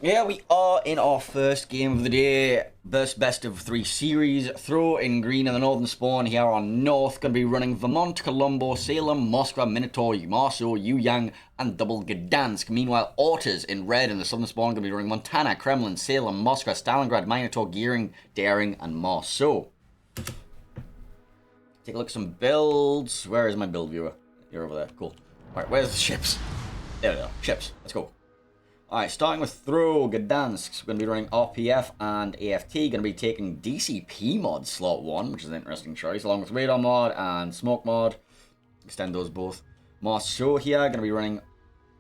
Yeah, we are in our first game of the day. Best of three series. Throw in green in the northern spawn. Here on north, going to be running Vermont, Colombo, Salem, Moskva, Minotaur, Marso, Yuyang, and double Gdansk. Meanwhile, ORTUS in red in the southern spawn, going to be running Montana, Kremlin, Salem, Moskva, Stalingrad, Minotaur, Gearing, Daring, and Marso. Take a look at some builds. Where is my build viewer? You're over there. Cool. Alright, where's the ships? There we go. Ships. Let's go. Alright, starting with Throw, Gdansk. We're going to be running RPF and AFT. Going to be taking DCP mod slot 1, which is an interesting choice, along with Radar mod and Smoke mod. Extend those both. Marceau here, going to be running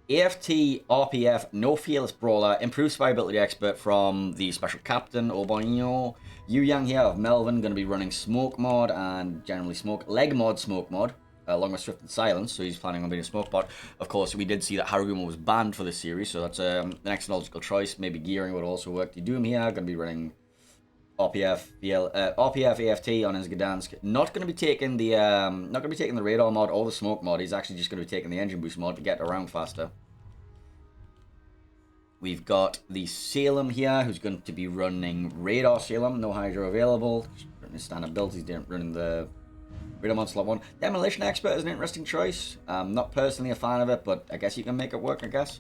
AFT, RPF, No Fearless Brawler, Improved Survivability Expert from the Special Captain, Aubagnon. Yuyang here of Melvin, going to be running Smoke mod and generally Smoke. Leg mod, Smoke mod. Along with Swift and Silence, so he's planning on being a smoke bot. Of course, we did see that Haruguma was banned for this series, so that's the next logical choice. Maybe Gearing would also work. You do him here, going to be running RPF, AFT on his Gdansk. Not going to be taking the radar mod or the smoke mod. He's actually just going to be taking the engine boost mod to get around faster. We've got the Salem here, who's going to be running radar Salem. No Hydra available. Just running his standard build. He's running the Radar mod slot 1. Demolition Expert is an interesting choice. Not personally a fan of it, but I guess you can make it work, I guess.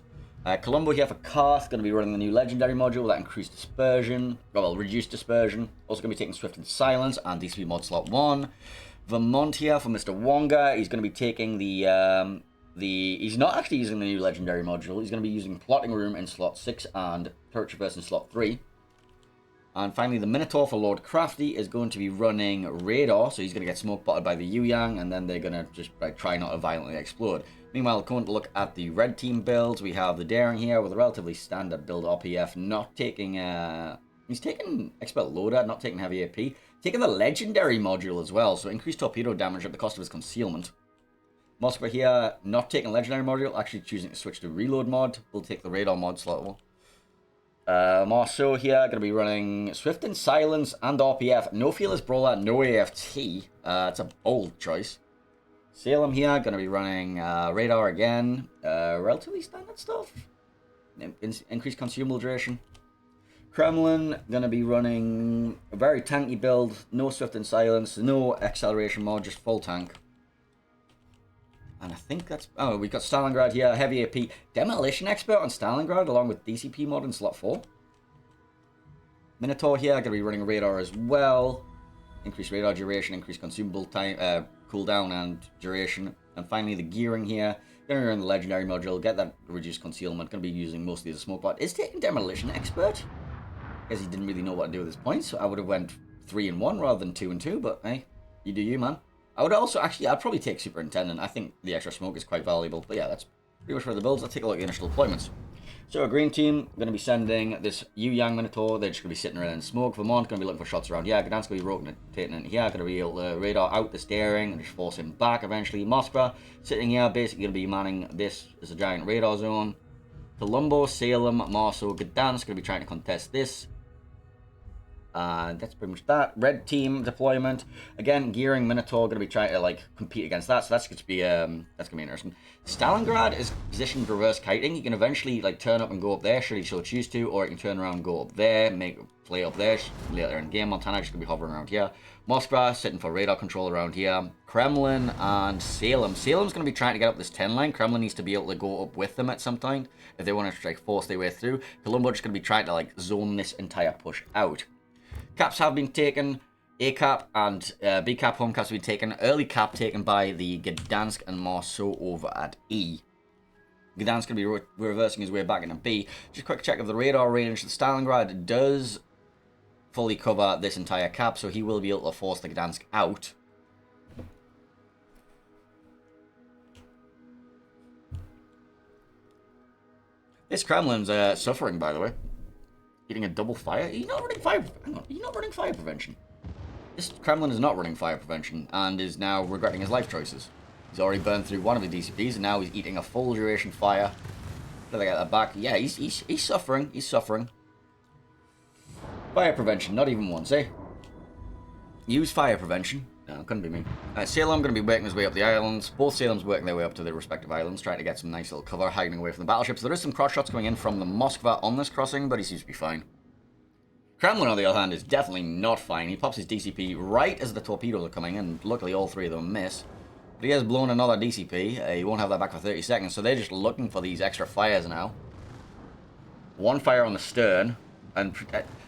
Colombo here for Karth, going to be running the new Legendary module, that increased dispersion, well, reduced dispersion. Also going to be taking Swift and Silence and DCP mod slot 1. Vermont here for Mr. Wonga, he's going to be taking he's not actually using the new Legendary module, he's going to be using Plotting Room in slot 6 and Turret Traverse in slot 3. And finally, the Minotaur for Lord Crafty is going to be running Radar, so he's going to get smoke botted by the Yuyang, and then they're going to just try not to violently explode. Meanwhile, going to look at the red team builds, we have the Daring here with a relatively standard build RPF, not taking, he's taking Expert Loader, not taking Heavy AP, taking the Legendary module as well, so increased torpedo damage at the cost of his concealment. Moskva here, not taking Legendary module, actually choosing to switch to Reload mod, we'll take the Radar mod slot 1. Marceau here, going to be running Swift and Silence and RPF. No Fearless Brawler, no AFT. It's a bold choice. Salem here, going to be running Radar again. Relatively standard stuff. Increased consumable duration. Kremlin, going to be running a very tanky build. No Swift and Silence, no acceleration mod, just full tank. And I think that's... Oh, we've got Stalingrad here, Heavy AP. Demolition Expert on Stalingrad, along with DCP mod in slot 4. Minotaur here, going to be running Radar as well. Increased radar duration, increased consumable time, cooldown and duration. And finally, the Gearing here. Going to run the Legendary module, get that reduced concealment. Going to be using mostly as a smoke bot. Is taking Demolition Expert. I guess he didn't really know what to do at this point, so I would have went 3 and 1 rather than 2 and 2. But hey, you do you, man. I would also, actually, I'd probably take Superintendent. I think the extra smoke is quite valuable. But yeah, that's pretty much for the builds. Let's take a look at the initial deployments. So, a green team, going to be sending this Yuyang Minotaur. They're just going to be sitting around in smoke. Vermont, going to be looking for shots around here. Gdansk going to be rotating in here. Going to be able to radar out the steering and just force him back eventually. Moskva, sitting here, basically going to be manning this as a giant radar zone. Colombo, Salem, Marceau, Gdansk, going to be trying to contest this. And that's pretty much that. Red team deployment. Again, Gearing, Minotaur going to be trying to compete against that. So that's going to be interesting. Stalingrad is positioned reverse kiting. He can eventually turn up and go up there should he so choose to, or he can turn around and go up there, make a play up there later in the game. Montana just going to be hovering around here. Moskva sitting for radar control around here. Kremlin and Salem. Salem's going to be trying to get up this 10 line. Kremlin needs to be able to go up with them at some time if they want to force their way through. Colombo just going to be trying to zone this entire push out. Caps have been taken. A cap and B cap home caps have been taken. Early cap taken by the Gdansk and Marceau over at E. Gdansk going to be reversing his way back into B. Just a quick check of the radar range. The Stalingrad does fully cover this entire cap, so he will be able to force the Gdansk out. This Kremlin's suffering, by the way. Getting a double fire. He's not running fire. Hang on. He's not running fire prevention. This Kremlin is not running fire prevention and is now regretting his life choices. He's already burned through one of his DCPs and now he's eating a full duration fire. Did I get that back? Yeah, he's suffering. He's suffering. Fire prevention, not even once, eh? Use fire prevention. No, couldn't be me. Salem going to be working his way up the islands. Both Salem's working their way up to their respective islands, trying to get some nice little cover, hiding away from the battleships. There is some cross shots coming in from the Moskva on this crossing, but he seems to be fine. Kremlin, on the other hand, is definitely not fine. He pops his DCP right as the torpedoes are coming in. Luckily, all three of them miss. But he has blown another DCP. He won't have that back for 30 seconds, so they're just looking for these extra fires now. One fire on the stern, and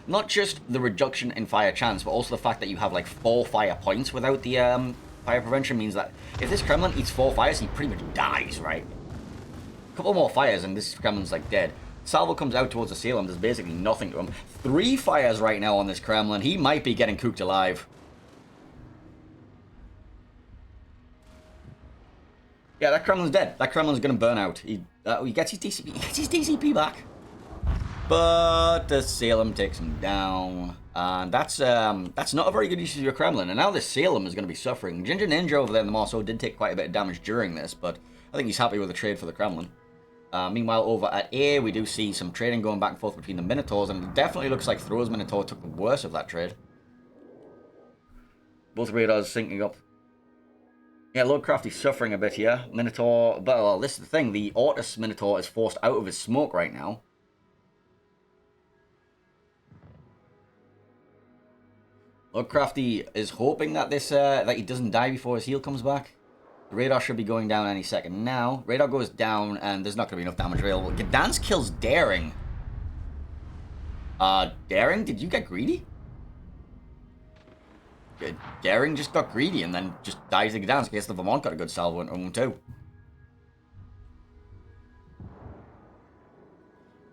not just the reduction in fire chance, but also the fact that you have like 4 fire points without the fire prevention means that if this Kremlin eats 4 fires, he pretty much dies, right? A couple more fires and this Kremlin's like dead. Salvo comes out towards the Salem, there's basically nothing to him. 3 fires right now on this Kremlin. He might be getting cooked alive. Yeah, that Kremlin's dead. That Kremlin's gonna burn out. He gets his DCP. He gets his DCP back. But the Salem takes him down. And that's not a very good use of your Kremlin. And now the Salem is going to be suffering. Ginger Ninja over there in the Marceau did take quite a bit of damage during this, but I think he's happy with the trade for the Kremlin. Meanwhile, over at A, we do see some trading going back and forth between the Minotaurs, and it definitely looks like Throw's Minotaur took the worst of that trade. Both radars syncing up. Yeah, Lordcrafty's suffering a bit here. Minotaur, but well, this is the thing. The ORTUS Minotaur is forced out of his smoke right now. Lordcrafty is hoping that that he doesn't die before his heal comes back. The radar should be going down any second now. Radar goes down, and there's not going to be enough damage available. Gdansk kills Daring. Daring, did you get greedy? Daring just got greedy and then just dies to Gdansk. I guess the Vermont got a good salvo into him too.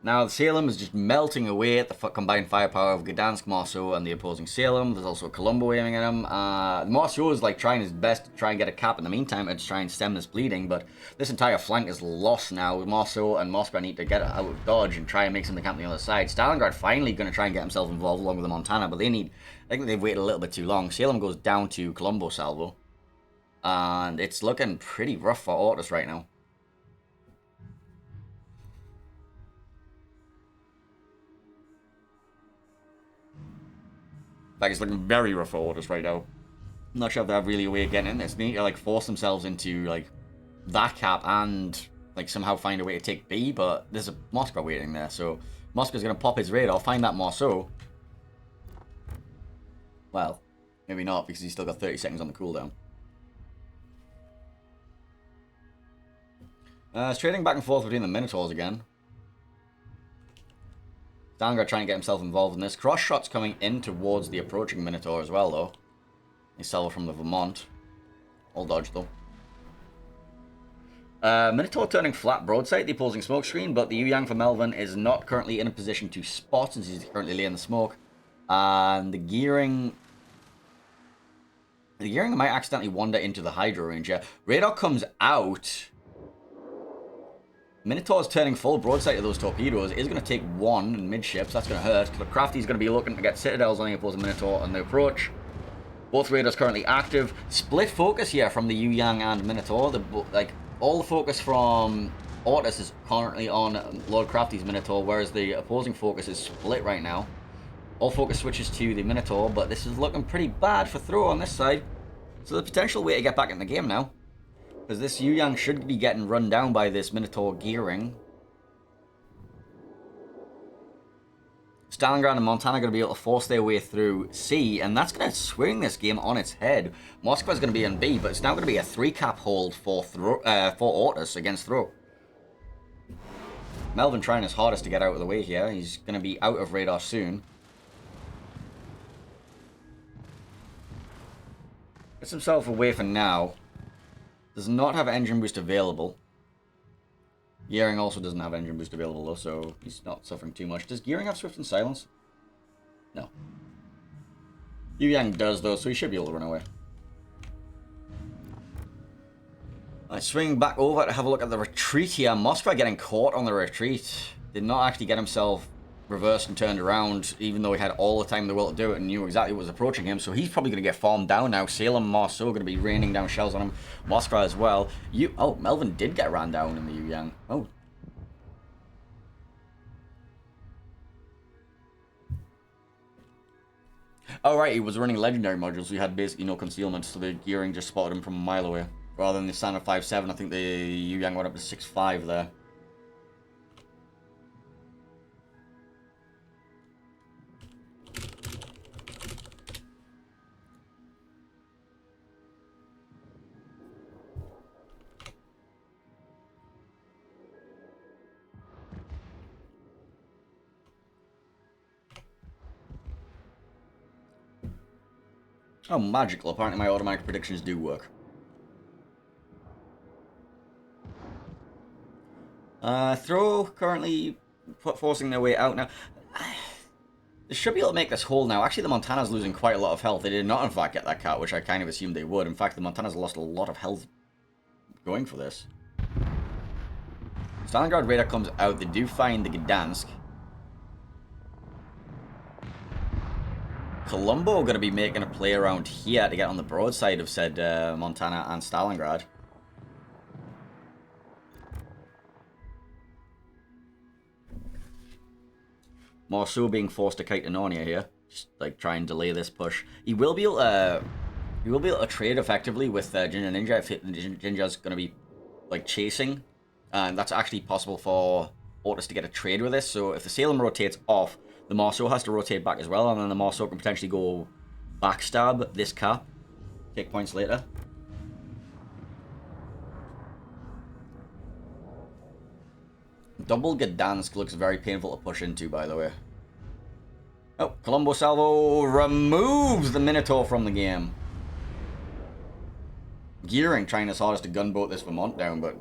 Now, the Salem is just melting away at the combined firepower of Gdansk, Marceau, and the opposing Salem. There's also Colombo aiming at him. Marceau is like trying his best to try and get a cap in the meantime and to try and stem this bleeding, but this entire flank is lost now. Marceau and Moscow need to get out of dodge and try and make something happen on the other side. Stalingrad finally going to try and get himself involved along with the Montana, but I think they've waited a little bit too long. Salem goes down to Colombo salvo, and it's looking pretty rough for ORTUS right now. Like, it's looking very rough for ORTUS right now. I'm not sure if they have really a way of getting in this. They need to, like, force themselves into, like, that cap and, like, somehow find a way to take B, but there's a Moscow waiting there, so Moscow's going to pop his radar, find that Marceau. Well, maybe not, because he's still got 30 seconds on the cooldown. It's trading back and forth between the Minotaurs again. Stalingrad trying to get himself involved in this. Cross shots coming in towards the approaching Minotaur as well, though. He's salvo from the Vermont. All dodged, though. Minotaur turning flat broadside the opposing smoke screen, but the Yu-Yang for Melvin is not currently in a position to spot since he's currently laying the smoke. And the gearing might accidentally wander into the Hydro range here. Radar comes out. Minotaur's turning full broadside to those torpedoes. Is going to take 1 in midships. That's going to hurt. The Crafty's going to be looking to get Citadels on the opposing Minotaur on the approach. Both radars currently active. Split focus here from the Yu-Yang and Minotaur. All the focus from ORTUS is currently on Lord Crafty's Minotaur, whereas the opposing focus is split right now. All focus switches to the Minotaur, but this is looking pretty bad for Throw on this side. So the potential way to get back in the game now. Because this Yu-Yang should be getting run down by this Minotaur gearing. Stalingrad and Montana are going to be able to force their way through C, and that's going to swing this game on its head. Moskva's going to be in B, but it's now going to be a 3-cap hold for ORTUS against Throw. Melvin trying his hardest to get out of the way here. He's going to be out of radar soon. Gets himself away for now. Does not have engine boost available. Gearing also doesn't have engine boost available though, so he's not suffering too much. Does Gearing have Swift and Silence? No. Yu-Yang does though, so he should be able to run away. Alright, swing back over to have a look at the retreat here. Moskva getting caught on the retreat. Did not actually get himself reversed and turned around, even though he had all the time in the world to do it and knew exactly what was approaching him. So he's probably going to get farmed down now. Salem and Marceau going to be raining down shells on him. Moskva as well. Oh, Melvin did get ran down in the Yu-Yang. Oh. Oh, right, he was running legendary modules, so he had basically no concealment, so the gearing just spotted him from a mile away. Rather than the standard 5.7, I think the Yu Yang went up to 6.5 there. Oh, magical. Apparently my automatic predictions do work. Throw currently forcing their way out now. They should be able to make this whole now. Actually, the Montana's losing quite a lot of health. They did not, in fact, get that cat, which I kind of assumed they would. In fact, the Montana's lost a lot of health going for this. Stalingrad radar comes out. They do find the Gdansk. Colombo are going to be making a play around here to get on the broadside of said Montana and Stalingrad. Marceau being forced to kite to Narnia here, just like try and delay this push. He will be able to trade effectively with Ginger Ninja if Jinja's going to be like chasing, and that's actually possible for Ortus to get a trade with this. So if the Salem rotates off, the Marceau has to rotate back as well, and then the Marceau can potentially go backstab this cap, take points later. Double Gdansk looks very painful to push into, by the way. Oh, Colombo Salvo removes the Minotaur from the game. Gearing trying his hardest to gunboat this Vermont down, but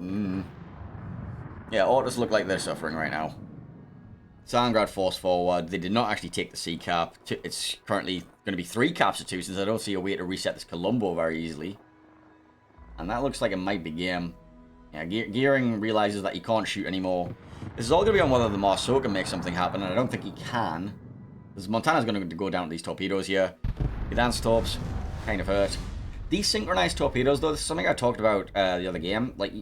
yeah, Ortus look like they're suffering right now. Stalingrad force forward. They did not actually take the C cap. It's currently going to be 3 caps to 2 since I don't see a way to reset this Colombo very easily. And that looks like it might be game. Yeah, Gearing realizes that he can't shoot anymore. This is all going to be on whether the Marceau can make something happen, and I don't think he can. Because Montana's going to go down with these torpedoes here. Gdansk torps kind of hurt. These synchronized torpedoes, though, this is something I talked about the other game. Like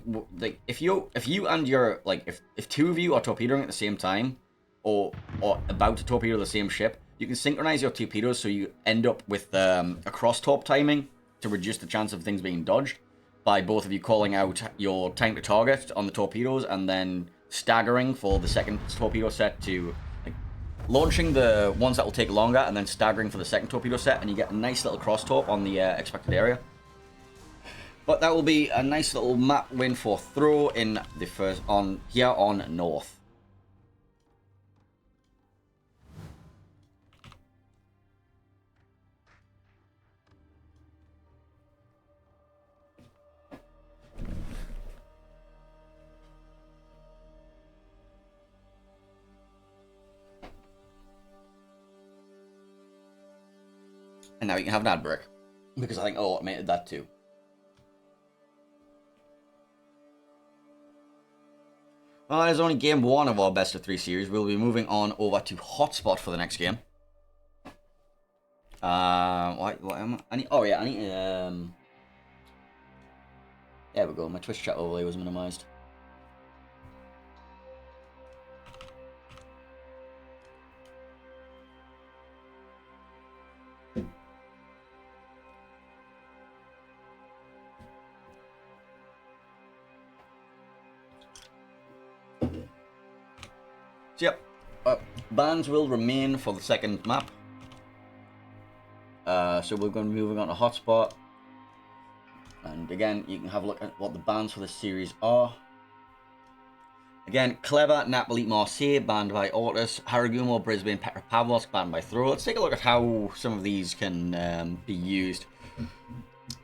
if you and your if 2 of you are torpedoing at the same time, or about to torpedo the same ship, you can synchronize your torpedoes so you end up with a cross-torp timing to reduce the chance of things being dodged by both of you calling out your time to target on the torpedoes and then staggering for the second torpedo set to launching the ones that will take longer and then staggering for the second torpedo set, and you get a nice little cross-torp on the expected area. But that will be a nice little map win for throw in the first here on North. And now you can have an ad break, because I think I automated that too. Well, that is only game 1 of our best of 3 series. We'll be moving on over to Hotspot for the next game. What am I need? Oh yeah, I need. There we go. My Twitch chat overlay was minimized. So, yep, bans will remain for the second map. So we're going to be moving on to Hotspot. And again, you can have a look at what the bans for this series are. Again, Clever, Napoli, Marseille, banned by Ortus. Haragumo, Brisbane, Petropavlovsk, banned by Throw. Let's take a look at how some of these can be used.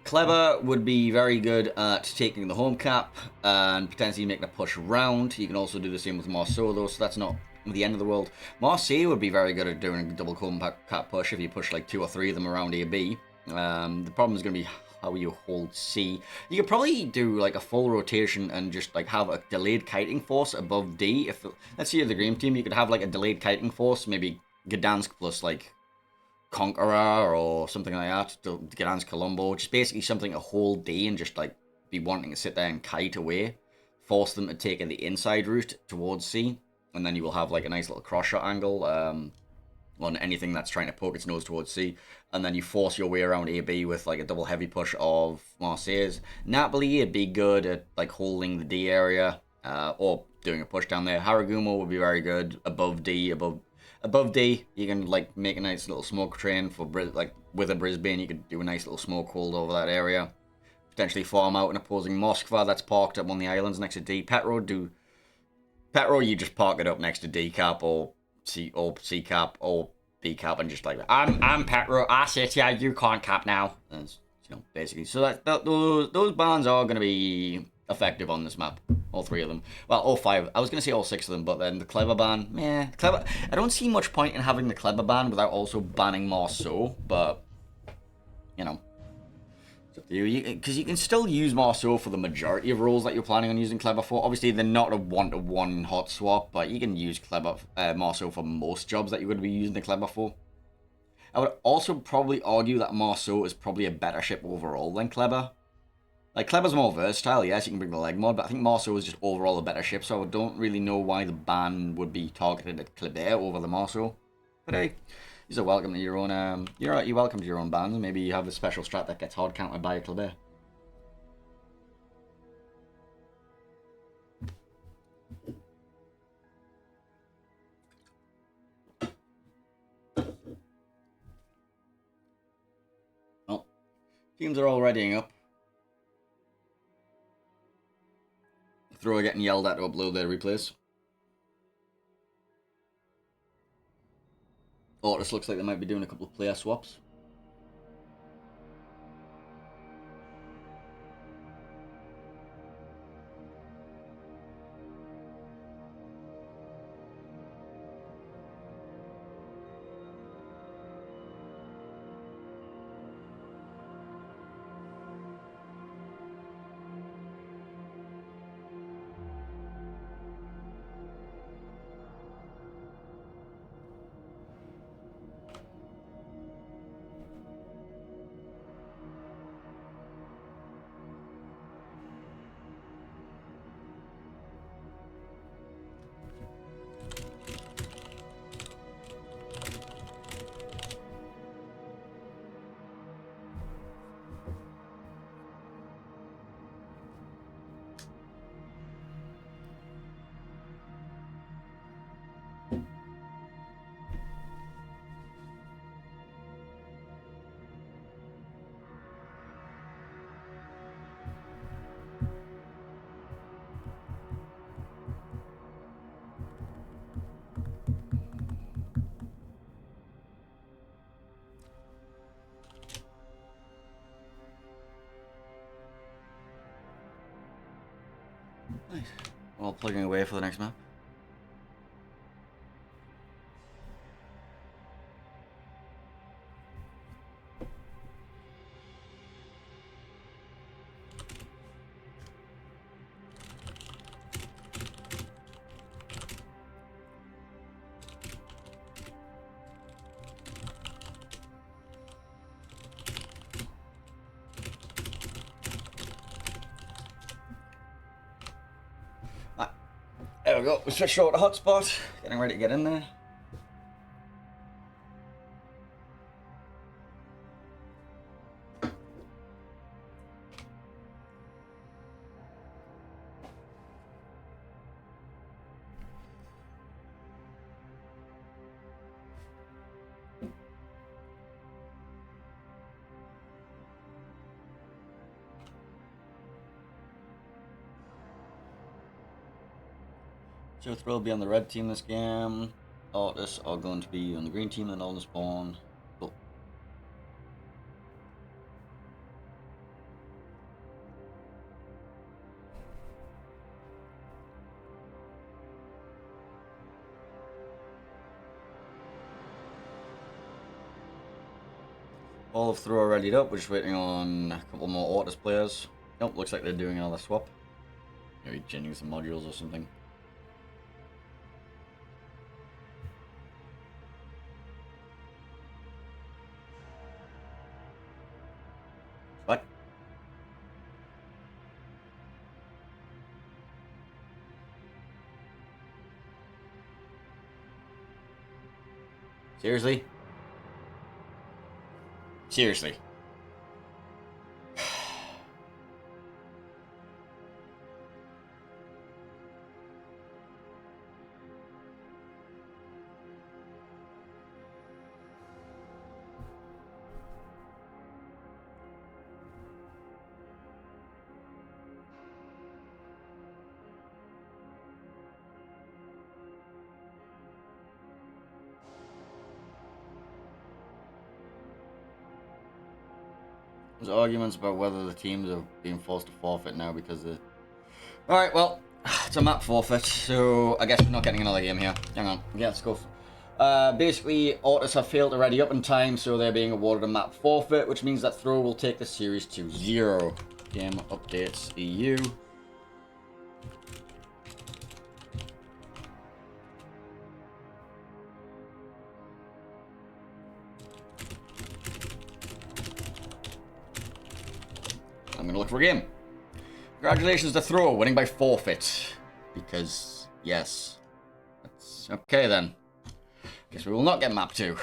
Clever would be very good at taking the home cap and potentially making a push round. You can also do the same with Marceau, though, so that's not the end of the world. Marseille would be very good at doing a double home cap push if you push like 2 or 3 of them around A, B. The problem is going to be how you hold C. You could probably do like a full rotation and just like have a delayed kiting force above D. If let's say you're the Green Team, you could have like a delayed kiting force, maybe Gdansk plus like Conqueror or something like that, to Gdansk Colombo, just basically something to hold D and just like be wanting to sit there and kite away, force them to take the inside route towards C, and then you will have like a nice little cross shot angle, on anything that's trying to poke its nose towards C, and then you force your way around AB with like a double heavy push of Marseilles. Napoli would be good at like holding the D area, or doing a push down there. Haragumo would be very good above D, above D. You can like make a nice little smoke train for like with a Brisbane. You could do a nice little smoke hold over that area. Potentially farm out an opposing Moskva that's parked up on the islands next to D. Petro, you just park it up next to D cap or C cap or B cap and just like, I'm Petro, I sit here, you can't cap now. That's, basically. So those bans are going to be effective on this map. All three of them. Well, all five. I was going to say all six of them, but then the clever ban, I don't see much point in having the clever ban without also banning Marceau, but, it's up to you, because you can still use Marceau for the majority of roles that you're planning on using Clever for. Obviously, they're not a one-to-one hot swap, but you can use Marceau for most jobs that you're going to be using the Clever for. I would also probably argue that Marceau is probably a better ship overall than Clever. Like, Clever's more versatile, yes, you can bring the leg mod, but I think Marceau is just overall a better ship, so I don't really know why the ban would be targeted at Kleber over the Marceau. But hey, you're welcome to your own, you're welcome to your own bans. Maybe you have a special strat that gets hard countered by a Kleber. Well, teams are all readying up. Thrower getting yelled at to upload their replays. ORTUS looks like they might be doing a couple of player swaps. Nice. Well, plugging away for the next map. There we go, we switched over to hotspot, getting ready to get in there. So Thrill will be on the red team this game. ORTUS are going to be on the green team and all the spawn. Cool. All of Throw are readied up, we're just waiting on a couple more ORTUS players. Nope, looks like they're doing another swap. Maybe changing some modules or something. What? Seriously? Seriously. There's arguments about whether the teams are being forced to forfeit now because of... Alright, well, it's a map forfeit, so I guess we're not getting another game here. Hang on, yeah, let's go. Basically, ORTUS have failed to ready up in time, so they're being awarded a map forfeit, which means that throw will take the series to 0. Game updates EU. I'm gonna look for a game. Congratulations to Throw, winning by forfeit. Because, yes. That's okay then. Guess we will not get map 2.